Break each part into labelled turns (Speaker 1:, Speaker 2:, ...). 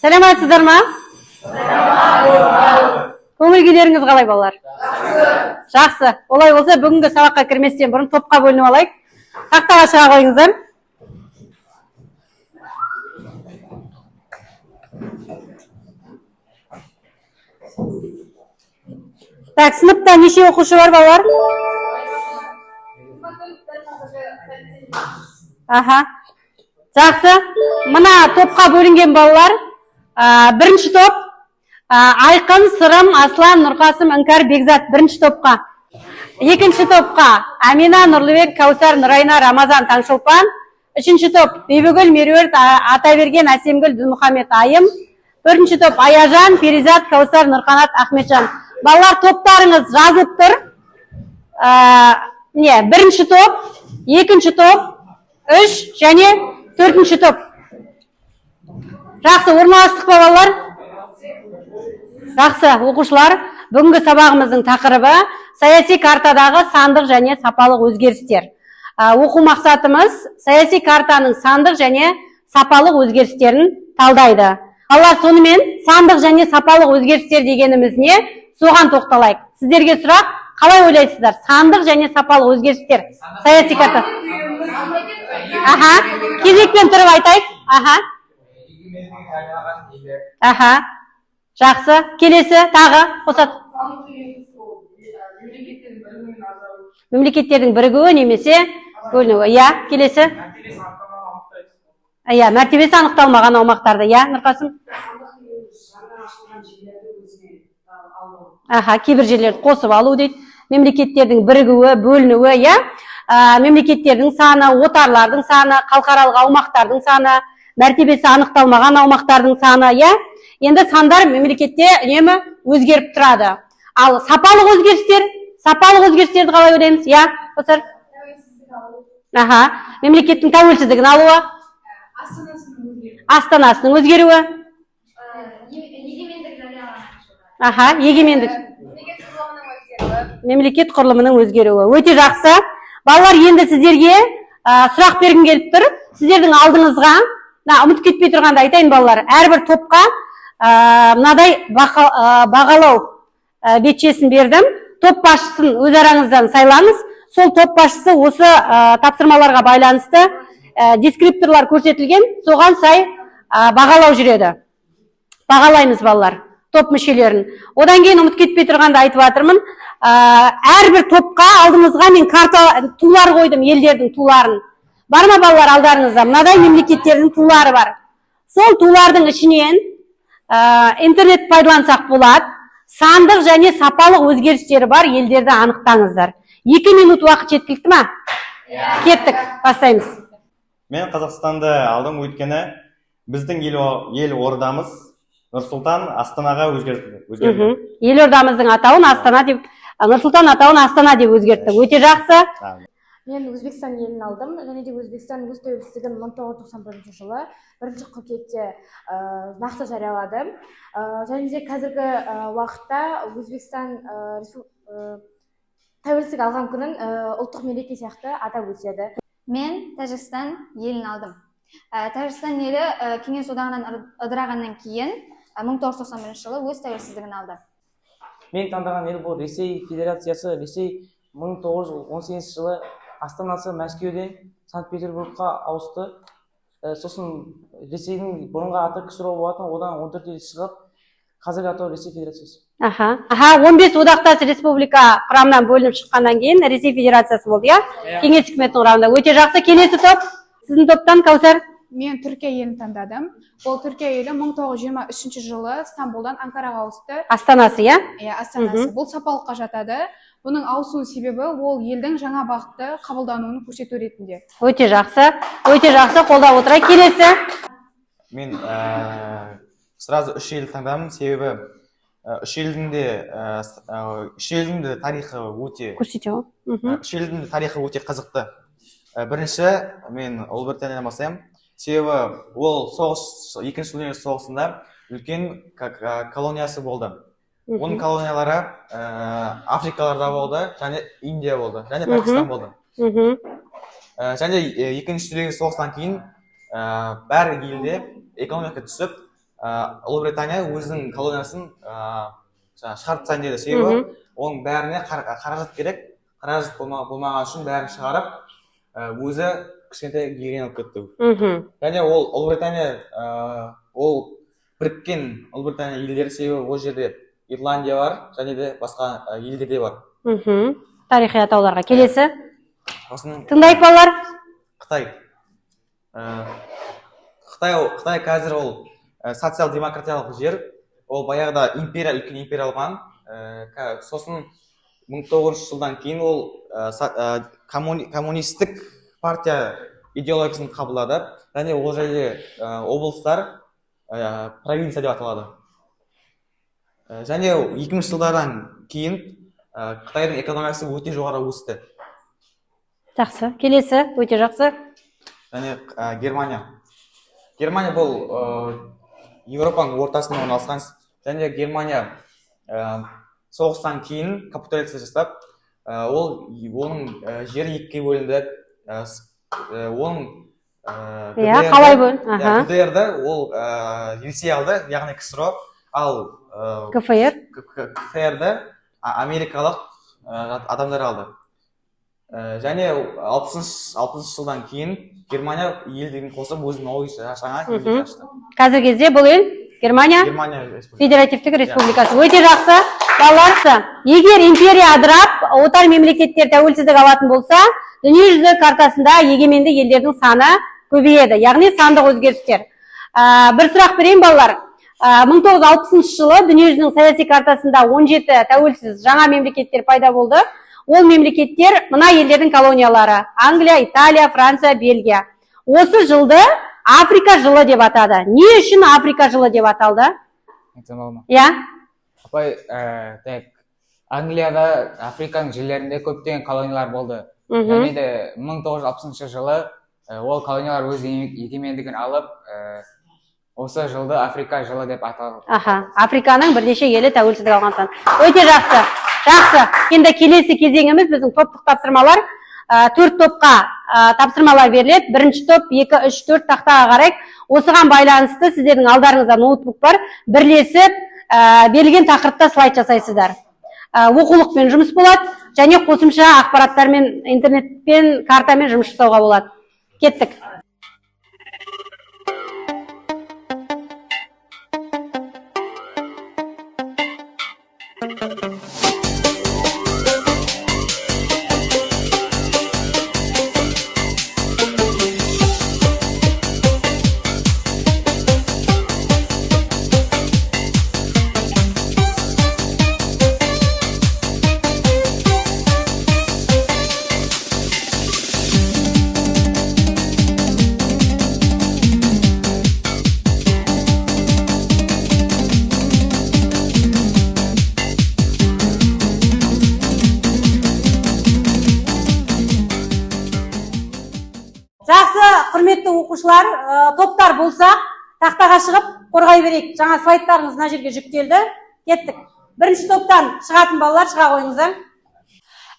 Speaker 1: Сәлеметсіздер ма? Көңіл күйлеріңіз қалай балалар? Жақсы. Олай болса, бүгінгі сабаққа кірместен бұрын топқа бөлініп алайық. Тақтаға шыға қойыңыздар. Так, сыныпта неше оқушы бар балалар? Аха. Жақсы. Мына топқа бөлінген балалар. Бірінші топ Айқын, Сырым, Аслан, Нұрқасым, Іңкәр, Бекзат бірінші топқа. Екінші топқа Амина, Нұрлыбек, Кәусар, Нұрайна, Рамазан, Таңшолпан. Үшінші топ Бибігүл, Меруерт, Атаберген, Әсемгүл, Дінмұхамед, Айым. Төртінші топ Аяжан, Перизат, Кәусар, Нұрқанат, Ахметжан. Балалар, топтарыңыз жазылып тұр. Бірінші топ, екінші топ, үш және төртінші топ. Жақсы, орналастық па балалар? Жақсы, оқушылар, бүгінгі сабағымыздың тақырыбы саяси картадағы сандық және сапалық өзгерістер. Оқу мақсатымыз саяси картаның сандық және сапалық өзгерістерін талдайды. Алла сонымен сандық және сапалық өзгерістер дегеніміз не? Соған тоқталайық. Сіздерге сұрақ, қалай ойлайсыздар? Сандық және сапалық өзгерістер саяси карта. Кезекпен тұрып айтайық. Жақсы. Келесі тағы қосат. Мемлекеттердің бірігуі немесе бөлінуі. Келесі. Мәртебесі анықталмаған аумақтарды. Нұрқасым. Кейбір жерлерді қосып алу дейді. Мемлекеттердің бірігуі, бөлінуі, мемлекеттердің саны, отарлардың саны, халықаралық аумақтардың саны, мәртебесі анықталмаған аумақтардың саны, Енді сандар мемлекетте үнемі өзгеріп тұрады. Ал сапалық өзгерістерді қалай ойлаймыз? Қосыр? Мемлекеттің тәуелсіздігін алуы? Астанасының өзгеруі? Егемендік. Мемлекет құрылымының өзгеруі. Өте жақсы. Балалар, енді сіздерге сұрақ бергім келіп тұр. Сіздердің алдыңызға, ұмыт кетпей тұрғанда айтайын балалар, әрбір топқа мынадай бағалау бетшесін бердім. Топ басшысын өз араңыздан сайлаңыз. Сол топ басшысы осы тапсырмаларға байланысты дескрипторлар көрсетілген, соған сай бағалау жүреді. Бағалаймыз балалар, топ мүшелерін. Одан кейін ұмыт кетпей тұрғанда айтып жатырмын. Әрбір топқа алдыңызға мен карта тулар қойдым, елдердің туларын. Бар ма балалар алдарыңызда? Мынадай мемлекеттердің тулары бар. Сол тулардың ішінен интернет пайдалансақ болады. Сандық және сапалық өзгерістері бар елдерді анықтаңыздар. 2 минут уақыт жеткілікті ма? Кеттік, бастаймыз.
Speaker 2: Мен Қазақстанды алдым, өйткені біздің ел ордамыз Нұрсұлтан Астанаға өзгерді.
Speaker 1: Елордамыздың атауын Астана деп, Нұрсұлтан атауын Астана деп өзгертті. Өте жақсы.
Speaker 3: Мен Өзбекстан елін алдым, және де Өзбекстан өз тәуелсіздігін 1991 жылы 1 қыркүйекте нақты жариялады. Және де қазіргі уақытта Өзбекстан тәуелсіздік алған күнін ұлттық мереке сияқты атап өтеді.
Speaker 4: Мен Тәжікстан елін алдым. Тәжікстан елі Кеңес одағынан ыдырағаннан кейін 1991 жылы өз тәуелсіздігін алды.
Speaker 5: Мен таңдаған ел бұл Ресей Федерациясы. Ресей 1918 жылы астанасы Мәскеуден Санкт-Петербургқа ауысты. Сосын Ресейдің бұрынғы аты КСРО болатын, одан 14 ел шығып, қазіргі атауы Ресей Федерациясы.
Speaker 1: 15 одақтас республика құрамынан бөлініп шыққаннан кейін Ресей Федерациясы болды, Кеңес үкіметінің құрамында. Өте жақсы. Келесі топ. Сіздің топтан Кәусар?
Speaker 6: Мен Түркия елін таңдадым. Ол Түркия елі 1923 жылы Стамбулдан Анкараға ауысты.
Speaker 1: Астанасы,
Speaker 6: Астанасы. Бұл сапалыққа жатады. Бұның ауысу себебі ол елдің жаңа бағытты қабылдануын көрсету ретінде.
Speaker 1: Өте жақсы. Қолдап отырайық. Келесі.
Speaker 2: Мен сразу үш ел таңдадым, себебі үш елдің де тарихы өте қызықты. Бірінші, мен Ұлыбританиядан бастаймын. Себебі ол екінші дүниежүзілік соғысында үлкен колониясы болды. Оның колониялары Африкаларда болды, және Индия болды, және Пакистан болды. Және екінші дүниежүзілік соғыстан кейін бәрі елде экономика түсіп, Ұлыбритания өзінің колониясын шығарып тастайын деді. Себебі оның бәріне қаражат керек. Қаражат болмаған үшін бәрін шығарып, өзі кішкентай герой болып кетті. Және ол Ұлыбритания ол біріккен Ұлыбритания елдері, себебі ол жерде Ирландия бар, және де басқа елдер де бар.
Speaker 1: Тарихи атауларға келесі.
Speaker 2: Осының
Speaker 1: Тыңдайық балалар.
Speaker 2: Қытай. Қытай қазір ол социал-демократиялық жер. Ол баяғыда үлкен империя болған. Сосын 1900 жылдан кейін ол коммунистік партия идеологиясын қабылдады. Және ол жерде облыстар провинция деп аталады. Және 2000 жылдардан кейін Қытайдың экономикасы өте жоғары өсті.
Speaker 1: Жақсы. Келесі, өте жақсы.
Speaker 2: Және Германия. Германия бұл Европаның ортасында орналасқан. Және Германия соғыстан кейін капитуляция жасап, оның жері екіге бөлінді. Оның
Speaker 1: Қалай бөлінді?
Speaker 2: ГДР-ді ол Ресей алды, яғни КСРО, ал КФР-ді америкалық адамдар алды. Және 60 жылдан кейін Германия елдігін қосып өзінің жаңа мемлекет ашты.
Speaker 1: Қазіргі кезде бұл ел Германия Федеративтік Республикасы. Өте жақсы. Балалар, егер империя адырап, отар мемлекеттер тәуелсіздік алатын болса, дүниежүзі картасында егеменді елдердің саны көбейеді, яғни сандық өзгерістер. Бір сұрақ берейін балалар. 1960 жылы дүниежүзінің саяси картасында 17 тәуелсіз жаңа мемлекеттер пайда болды. Ол мемлекеттер мына елдердің колониялары: Англия, Италия, Франция, Бельгия. Осы жылды Африка жылы деп атады. Не үшін Африка жылы деп аталды?
Speaker 7: Апай, Англияда, Африканың жерлерінде көптеген колониялар болды. Және де 1960 жылы ол колониялар өз егемендігін алып, осы жылды Африка жылы деп аталды.
Speaker 1: Африканың бірнеше елі тәуелсіздік алған. Өте жақсы. Жақсы. Енді келесі кезеңіміз біздің топтық тапсырмалар. 4 топқа тапсырмалар беріледі. Бірінші топ 2, 3, 4 тақтаға қарайық. Осыған байланысты сіздердің алдарыңызда ноутбук бар. Бірлесіп берілген тақырыпта слайд жасайсыздар. Оқулықпен жұмыс болады, және қосымша ақпараттармен, интернетпен, картамен жұмыс жасауға болады. Кеттік. Құрметті оқушылар, топтар болсақ, тақтаға шығып қорғай берейік. Жаңа слайдтарыңыз мына жерге жүктелді. Кеттік. Бірінші топтан шығатын балалар шыға қойыңыздар.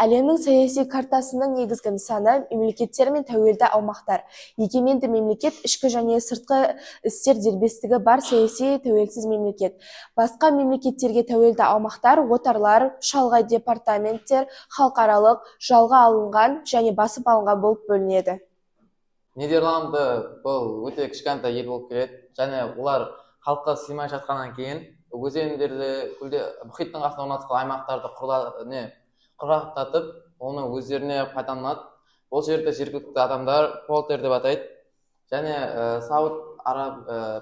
Speaker 8: Әлемнің саяси картасының негізгі нысаны мемлекеттер мен тәуелді аумақтар. Егеменді мемлекет ішкі және сыртқы істер дербестігі бар саяси тәуелсіз мемлекет. Басқа мемлекеттерге тәуелді аумақтар, отарлар, шалғай департаменттер, халықаралық, жалға алынған және басып алынған болып бөлінеді.
Speaker 9: Нидерланды бұл өте кішкентай ел болып келеді, және олар халыққа сыймай жатқаннан кейін өзендерді, мұхиттың астында орналасқан аймақтарды құрғақтатып, оны өздеріне пайдаланады. Ол жерде жергілікті адамдар полтер деп атайды. Және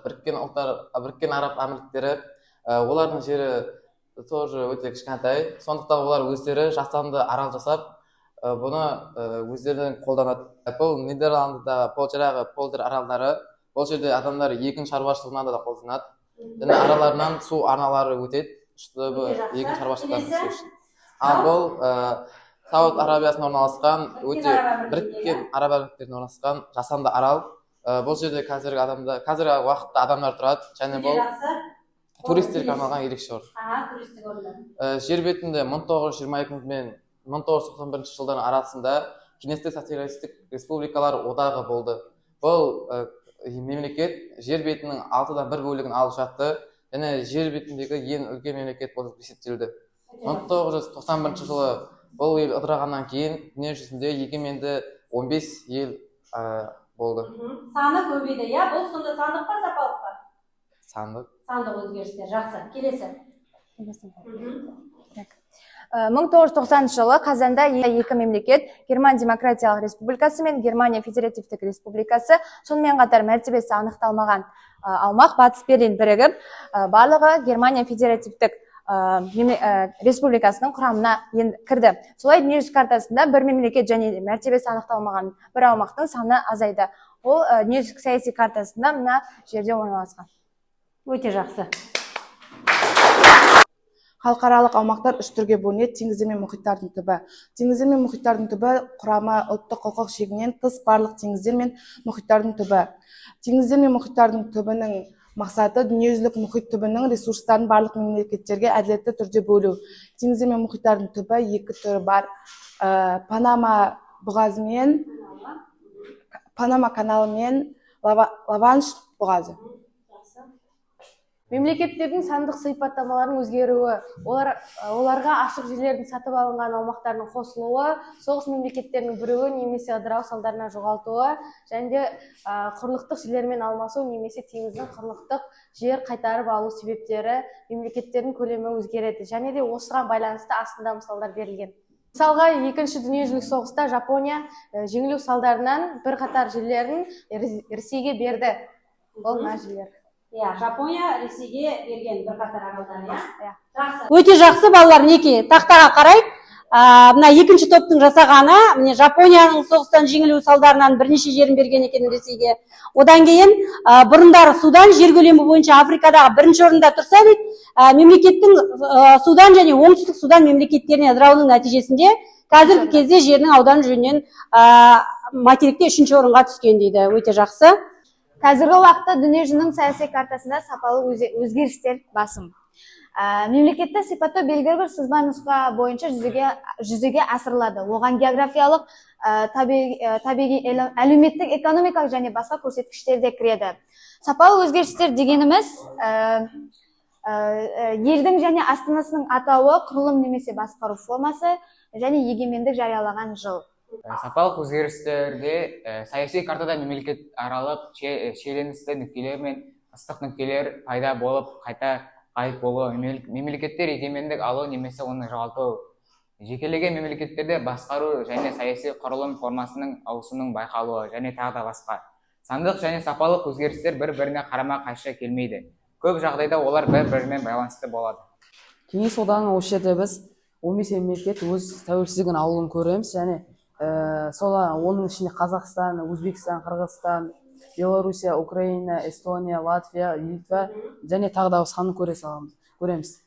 Speaker 9: Біріккен Араб Әмірліктері, олардың жері тоже өте кішкентай. Сондықтан олар өздері жасанды арал жасап, бұны өздерінен қолданады. Бұл Нидерландыда полтер аралдары, бұл жерде адамдар егін шаруашылығынан да қолданады. Және араларынан су арналары өтеді, чтобы егін шаруашылықтарын істеу үшін. Ал бұл Сауд Арабиясында орналасқан, өте Біріккен Араб Әмірліктерінде орналасқан жасанды арал. Бұл жерде қазіргі уақытта адамдар тұрады, және бұл туристерге арналған ерекше орын. Жер бетінде 1922 мен 1991 жылдардың арасында кеңестік социалистік республикалар одағы болды. Бұл мемлекет жер бетінің 6/1 бөлігін алып жатты және жер бетіндегі ең үлкен мемлекет болып есептелді. 1991 жылы бұл ел ыдырағаннан кейін дүние жүзінде егеменді 15 ел болды.
Speaker 1: Саны көбейді, иә? Бұл сонда сандық па, сапалық па?
Speaker 9: Сандық.
Speaker 1: Сандық өзгерістер. Жақсы. Келесі.
Speaker 8: 1990 жылы қазанда екі мемлекет, Герман Демократиялық Республикасы мен Германия Федеративтік Республикасы, сонымен қатар мәртебесі анықталмаған аумақ Батыс Берлин бірігіп, барлығы Германия Федеративтік Республикасының құрамына кірді. Солай дүниежүзі картасында бір мемлекет және мәртебесі анықталмаған бір аумақтың саны азайды. Ол дүниежүзілік саяси картасында мына жерде орналасқан.
Speaker 1: Өте жақсы.
Speaker 10: Халықаралық аумақтар үш түрге бөлінеді: теңіздер мен мұхиттардың түбі. Теңіздер мен мұхиттардың түбі құрамы ұлттық құқық шегінен тыс барлық теңіздер мен мұхиттардың түбі. Теңіздер мен мұхиттардың түбінің мақсаты дүниежүзілік мұхит түбінің ресурстарын барлық мемлекеттерге әділетті түрде бөлу. Теңіздер мен мұхиттардың түбі екі түрі бар: Панама бұғазы мен Панама каналы мен Ла-Манш бұғазы.
Speaker 3: Мемлекеттердің сандық сипаттамаларының өзгеруі, оларға ашық жерлердің сатып алынған аумақтардың қосылуы, соғыс мемлекеттерінің бірігуі немесе ыдырау салдарынан жоғалтуы, және де құрлықтық жерлермен алмасу немесе теңіздің құрлықтық жер қайтарып алу себептері мемлекеттердің көлемі өзгереді, және де осыған байланысты астында мысалдар берілген. Мысалға, екінші дүниежүзілік соғыста Жапония жеңілу салдарынан бірқатар жерлерін Ресейге берді. Ол мына жерлер.
Speaker 1: Жапония Ресейге берген бірқатар аралдар, иә? Өте жақсы, балалар, неке тақтаға қарайық. Мына екінші топтың жасағаны, міне Жапонияның соғыстан жеңілу салдарынан бірнеше жерін берген екен Ресейге. Одан кейін бұрындары Судан жер көлемі бойынша Африкадағы бірінші орында тұрса дейді, мемлекеттің Судан және оңтүстік Судан мемлекеттеріне ыдырауының нәтижесінде қазіргі кезде жерінің аудан жөнінен материкте үшінші орынға түскен дейді. Өте жақсы.
Speaker 4: Қазіргі уақытта дүниежүзінің саяси картасында сапалы өзгерістер басым. Мемлекетті сипаттау белгілі бір сызба нұсқа бойынша жүзеге асырылады. Оған географиялық, табиғи, әлеуметтік, экономикалық және басқа көрсеткіштер де кіреді. Сапалы өзгерістер дегеніміз елдің және астанасының атауы, құрылым немесе басқару формасы және егемендік жариялаған жыл.
Speaker 7: Сапалық өзгерістерде саяси картада мемлекет аралық шиеленісті нүктелер мен ыстық нүктелер пайда болып, қайта ғайып болуы, мемлекеттер егемендік алу немесе оны жоғалту, жекелеген мемлекеттерде басқару және саяси құрылым формасының ауысуының байқалуы және тағы да басқа. Сандық және сапалық өзгерістер бір-біріне қарама қайшы келмейді. Көп жағдайда олар бір-бірімен байланысты болады.
Speaker 10: Кеңес одағының осы жерде біз 15 мемлекет өз тәуелсіздігін алуын көреміз, және оның ішінде Қазақстан, Өзбекстан, Қырғызстан, Белоруссия, Украина, Эстония, Латвия, Литва және тағы да санын көреміз.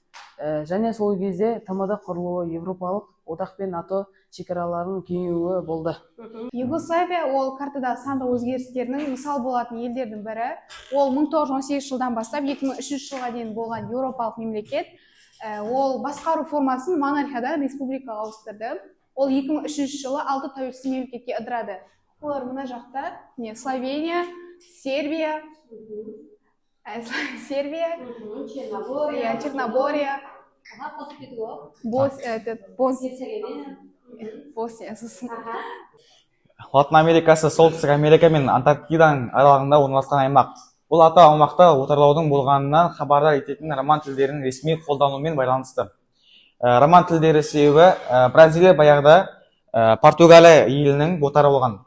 Speaker 10: Және сол кезде ТМД құрылуы, Европалық одақ пен НАТО шекараларының кеңеюі болды.
Speaker 6: Югославия ол картада сандық өзгерістерінің мысал болатын елдердің бірі. Ол 1918 жылдан бастап 2003 жылға дейін болған еуропалық мемлекет. Ол басқару формасын монархиядан республикаға ауыстырды. Ол 2003 жылы 6 тәуелсіз мемлекетке ыдырады. Олар мына жақта Словения, Сербия, Черногория, Босния.
Speaker 2: Латын Америкасы, Солтүстік Америка мен Антарктиданың аралығында орналасқан аймақ. Бұл атау аумақта отарлаудың болғанынан хабардар ететін роман тілдерінің ресми қолдануымен байланысты. Роман тілдері себебі Бразилия баяғыда Португалия елінің отары болған.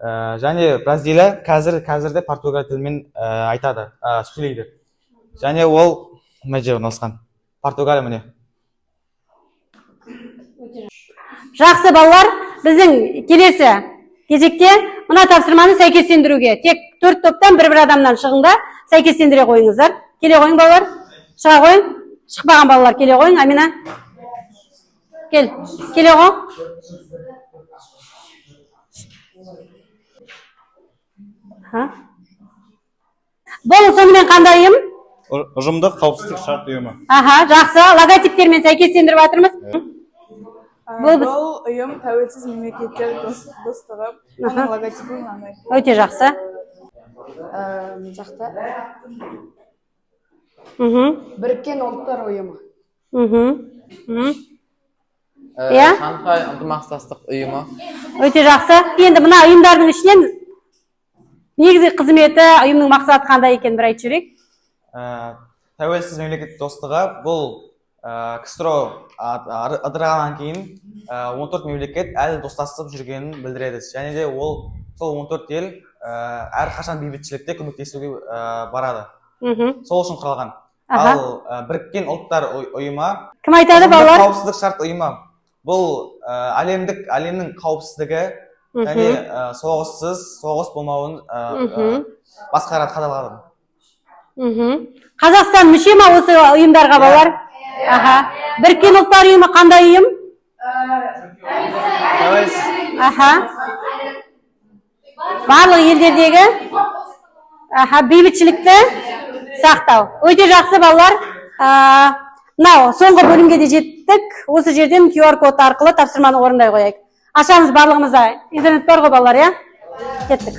Speaker 2: Және Бразилия қазірде Португалия тілімен айтады, сөйлейді. Және ол мәже орналасқан. Португалия міне.
Speaker 1: Жақсы, балалар, біздің келесі кезекте мына тапсырманы сәйкестендіруге тек 4 топтан бір адамнан шығыңда сәйкестендіре қойыңыздар. Келе қойың балалар, шыға қойың. Шықпаған балалар келе қойың. Амина, келе қойың. Бұл сонымен қандай ұйым?
Speaker 2: Ұжымдық қауіпсіздік шарт ұйымы.
Speaker 1: Жақсы, логотиптермен сәйкестендіріп жатырмыз.
Speaker 10: Бұл ұйым тәуелсіз мемлекеттер достығы. Оның логотипі мынандай.
Speaker 1: Өте жақсы.
Speaker 10: мына жақта
Speaker 11: Біріккен ұлттар ұйымы.
Speaker 1: Иә?
Speaker 9: Шанхай ынтымақтастық ұйымы.
Speaker 1: Өте жақсы. Енді мына ұйымдардың ішінен негізгі қызметі, ұйымның мақсаты қандай екенін бір айтып жіберейік.
Speaker 2: Тәуелсіз мемлекет достығы бұл КСРО ыдырағаннан кейін 14 мемлекет әлі достасып жүргенін білдіреді. Және де ол сол 14 ел әрқашан бейбітшілікте көмектесуге барады. Сол үшін құралған. Ал біріккен ұлттар ұйымы
Speaker 1: кім айтады балалар?
Speaker 2: Қауіпсіздік шарт ұйымы. Бұл әлемнің қауіпсіздігі және соғыс болмауын басқарады, қадағалайды.
Speaker 1: Қазақстан мүше ма осы ұйымдарға балалар? Біріккен ұлттар ұйымы қандай ұйым? Барлық елдердегі бейбітшілікті сақтау. Өте жақсы балалар. Мынау соңғы бөлімге де жеттік. Осы жерден QR код арқылы тапсырманы орындай қояйық. Ашамыз барлығымызда. Интернет бар ғой балалар, иә? Кеттік.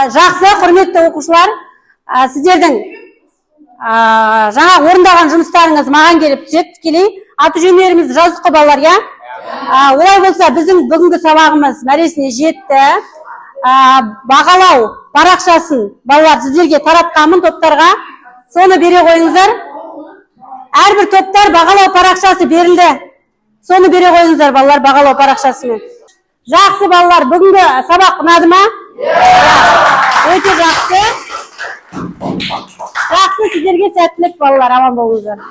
Speaker 1: Жақсы, құрметті оқушылар, сіздердің жаңа орындаған жұмыстарыңыз маған келіп түседі. Тікелей аты жөндеріңізді жаздық қой балалар, иә? Олай болса, біздің бүгінгі сабағымыз мәресіне жетті. Бағалау парақшасын балалар сіздерге таратқанмын топтарға. Соны бере қойыңыздар. Әрбір топтар бағалау парақшасы берілді. Соны бере қойыңыздар балалар бағалау парақшасымен. Жақсы балалар, бүгінгі сабақ ұнады ма? Өте жақсы. Жақсы, сіздерге сәттілік балалар, аман болыңыздар.